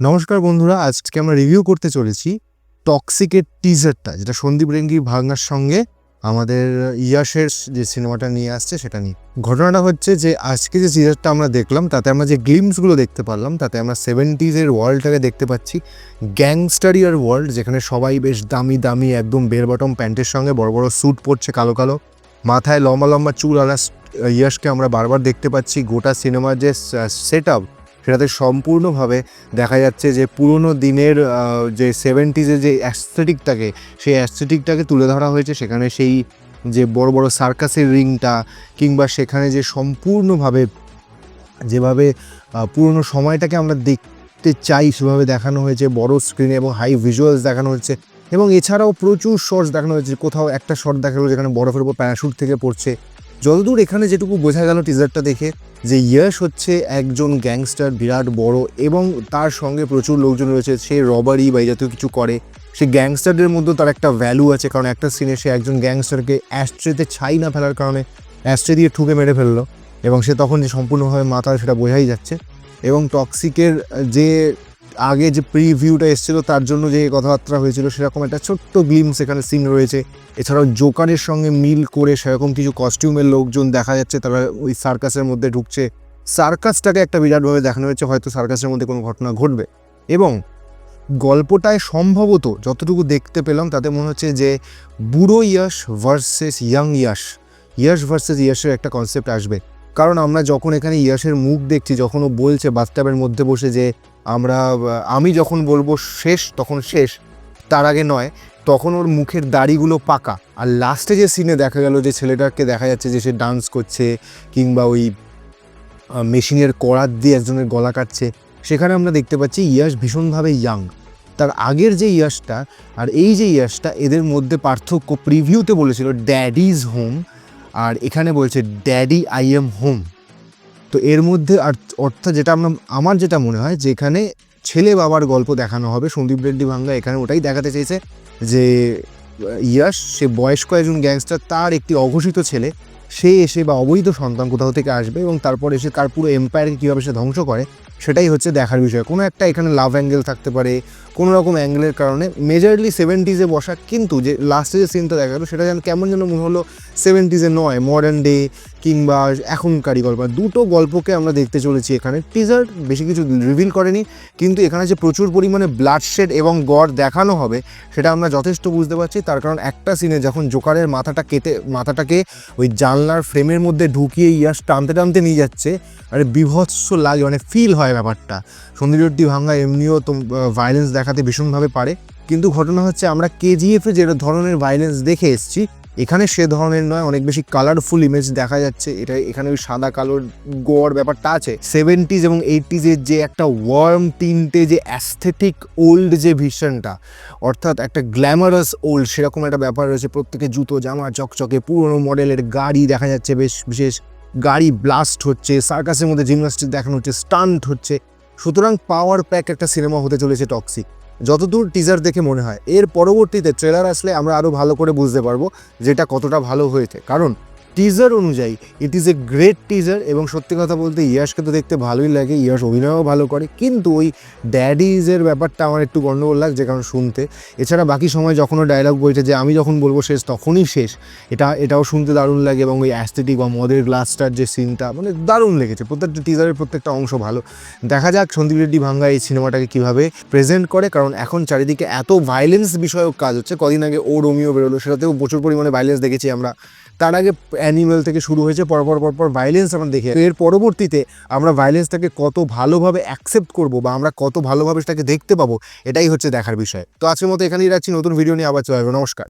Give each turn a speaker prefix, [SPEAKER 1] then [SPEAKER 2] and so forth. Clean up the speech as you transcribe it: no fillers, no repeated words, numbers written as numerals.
[SPEAKER 1] নমস্কার বন্ধুরা, আজকে আমরা রিভিউ করতে চলেছি টক্সিকের টিজারটা, যেটা সন্দীপ রেঙ্গি ভাঙার সঙ্গে আমাদের ইয়াশের যে সিনেমাটা নিয়ে আসছে সেটা নিয়ে। ঘটনাটা হচ্ছে যে আজকে যে টিজারটা আমরা দেখলাম তাতে আমরা যে গ্লিমসগুলো দেখতে পারলাম তাতে আমরা 70s ওয়ার্ল্ডটাকে দেখতে পাচ্ছি, গ্যাংস্টারিয়ার ওয়ার্ল্ড, যেখানে সবাই বেশ দামি দামি একদম বেল বটম প্যান্টের সঙ্গে বড় বড় স্যুট পরছে, কালো কালো মাথায় লম্বা লম্বা চুল আলা ইয়াশকে আমরা বারবার দেখতে পাচ্ছি। গোটা সিনেমার যে সেট আপ সেটাতে সম্পূর্ণভাবে দেখা যাচ্ছে যে পুরনো দিনের যে 70s যে অ্যাস্থেটিকটাকে, সেই অ্যাস্থেটিকটাকে তুলে ধরা হয়েছে। সেখানে সেই যে বড় বড় সার্কাসের রিংটা, কিংবা সেখানে যে সম্পূর্ণভাবে যেভাবে পুরনো সময়টাকে আমরা দেখতে চাই সেভাবে দেখানো হয়েছে, বড় স্ক্রিনে এবং হাই ভিজুয়ালস দেখানো হচ্ছে। এবং এছাড়াও প্রচুর শর্টস দেখানো হয়েছে। কোথাও একটা শর্ট দেখালো যেখানে বরফের উপর প্যারাশুট থেকে পড়ছে। যতদূর এখানে যেটুকু বোঝা গেল টিজারটা দেখে, যে ইয়াশ হচ্ছে একজন গ্যাংস্টার, বিরাট বড়, এবং তার সঙ্গে প্রচুর লোকজন রয়েছে। সে রবারি বা এই জাতীয় কিছু করে। সে গ্যাংস্টারদের মধ্যেও তার একটা ভ্যালু আছে, কারণ একটা সিনে সে একজন গ্যাংস্টারকে অ্যাস্ট্রেতে ছাই না ফেলার কারণে অ্যাস্ট্রে দিয়ে ঠুকে মেরে ফেললো, এবং সে তখন যে সম্পূর্ণভাবে মাথা সেটা বোঝাই যাচ্ছে। এবং টক্সিকের যে আগে যে প্রিভিউটা এসেছিলো তার জন্য যে কথাবার্তা হয়েছিল সেরকম একটা ছোট্ট গ্লিমস এখানে সিন রয়েছে। এছাড়াও জোকারের সঙ্গে মিল করে সেরকম কিছু কস্টিউমের লোকজন দেখা যাচ্ছে, তারা ওই সার্কাসের মধ্যে ঢুকছে। সার্কাসটাকে একটা বিরাটভাবে দেখানো হয়েছে, হয়তো সার্কাসের মধ্যে কোনো ঘটনা ঘটবে। এবং গল্পটায় সম্ভবত যতটুকু দেখতে পেলাম তাতে মনে হচ্ছে যে বুড়ো Yash versus young Yash, Yash versus ইয়াশের একটা কনসেপ্ট আসবে। কারণ আমরা যখন এখানে ইয়াশের মুখ দেখছি, যখন ও বলছে বাথটাবের মধ্যে বসে যে আমি যখন বলবো শেষ তখন শেষ, তার আগে নয়, তখন ওর মুখের দাড়িগুলো পাকা। আর লাস্টে যে সিনে দেখা গেল যে ছেলেটাকে দেখা যাচ্ছে যে সে ডান্স করছে, কিংবা ওই মেশিনের করাত দিয়ে একজনের গলা কাটছে, সেখানে আমরা দেখতে পাচ্ছি ইয়াশ ভীষণভাবে ইয়াং। তার আগের যে ইয়াশটা আর এই যে ইয়াশটা, এদের মধ্যে পার্থক্য প্রিভিউতে বলেছিল ড্যাডি ইজ হোম, আর এখানে বলছে ড্যাডি আই এম হোম। তো এর মধ্যে অর্থাৎ যেটা আমার যেটা মনে হয় যে এখানে ছেলে বাবার গল্প দেখানো হবে। সন্দীপ রেড্ডি ভাঙ্গা এখানে ওটাই দেখাতে চেয়েছে যে ইয়াশ সে বয়স্ক একজন গ্যাংস্টার, তার একটি অঘোষিত ছেলে, সে এসে বা অবৈধ সন্তান কোথাও থেকে আসবে এবং তারপর এসে তার পুরো এম্পায়ারকে কীভাবে সে ধ্বংস করে সেটাই হচ্ছে দেখার বিষয়। কোনো একটা এখানে লাভ অ্যাঙ্গেল থাকতে পারে, কোনো রকম অ্যাঙ্গেলের কারণে। মেজরলি 70s বসা, কিন্তু যে লাস্টে যে সিনটা দেখা গেলো সেটা যেন কেমন যেন মনে হলো 70s নয়, মডার্ন ডে কিংবা এখনকারই গল্প। দুটো গল্পকে আমরা দেখতে চলেছি এখানে। টিজার বেশি কিছু রিভিল করেনি, কিন্তু এখানে যে প্রচুর পরিমাণে ব্লাডশেড এবং গড় দেখানো হবে সেটা আমরা যথেষ্ট বুঝতে পারছি। তার কারণ একটা সিনে যখন জোকারের মাথাটাকে ওই জানলার ফ্রেমের মধ্যে ঢুকিয়ে ইয়াশ টানতে টানতে নিয়ে যাচ্ছে, আরে বিভৎস লাগে, মানে ফিল হয় ব্যাপারটা। সন্দীপ রেড্ডি ভাঙ্গা এমনিও তো ভায়োলেন্স দেখাতে ভীষণভাবে পারে, কিন্তু ঘটনা হচ্ছে আমরা কেজিএফে যে ধরনের ভায়োলেন্স দেখে এসেছি এখানে সে ধরনের নয়। অনেক বেশি কালারফুল ইমেজ দেখা যাচ্ছে। এখানে ওই সাদা কালোর গোয়ার ব্যাপারটা আছে। 70s এবং 80s যে একটা ওয়ার্ম টিন্টে যে অ্যাস্থেটিক ওল্ড যে ভিশনটা, অর্থাৎ একটা গ্ল্যামারাস ওল্ড, সেরকম একটা ব্যাপার রয়েছে। প্রত্যেকে জুতো জামা চকচকে, পুরনো মডেলের গাড়ি দেখা যাচ্ছে, বেশ বিশেষ গাড়ি ব্লাস্ট হচ্ছে, সার্কাসের মধ্যে জিমনাস্টিক দেখানো হচ্ছে, স্টান্ট হচ্ছে। সুতরাং পাওয়ার প্যাক একটা সিনেমা হতে চলেছে টক্সিক, যতদূর টিজার দেখে মনে হয়। এর পরবর্তীতে ট্রেলার আসলে আমরা আরও ভালো করে বুঝতে পারবো যেটা কতটা ভালো হয়েছে। কারণ টিজার অনুযায়ী it is a great teaser. এবং সত্যি কথা বলতে ইয়াশকে তো দেখতে ভালোই লাগে, ইয়াশ অভিনয়ও ভালো করে, কিন্তু ওই ড্যাডিজের ব্যাপারটা আমার একটু গণ্ডগোল লাগছে কারণ শুনতে। এছাড়া বাকি সময় যখনও ডায়লগ বলছে যে আমি যখন বলবো শেষ তখনই শেষ, এটাও শুনতে দারুণ লাগে। এবং ওই অ্যাস্থেটিক বা মদের গ্লাসটার যে সিনটা, মানে দারুণ লেগেছে। প্রত্যেকটা টিজারের প্রত্যেকটা অংশ ভালো। দেখা যাক সন্দীপ রেড্ডি ভাঙ্গা এই সিনেমাটাকে কীভাবে প্রেজেন্ট করে, কারণ এখন চারিদিকে এত ভায়োলেন্স বিষয়ক কাজ হচ্ছে। কদিন আগে ও রোমিও বেরোলো, সেটাতেও প্রচুর পরিমাণে ভায়োলেন্স দেখেছি আমরা। তার আগে অ্যানিমেল থেকে শুরু হয়েছে, পরপর ভায়োলেন্স আমরা দেখে। এর পরবর্তীতে আমরা ভায়োলেন্সটাকে কত ভালোভাবে অ্যাকসেপ্ট করবো বা আমরা কত ভালোভাবে সেটাকে দেখতে পাবো, এটাই হচ্ছে দেখার বিষয়। তো আজকের মতো এখানেই রাখছি, নতুন ভিডিও নিয়ে আবার চলে আসবো। নমস্কার।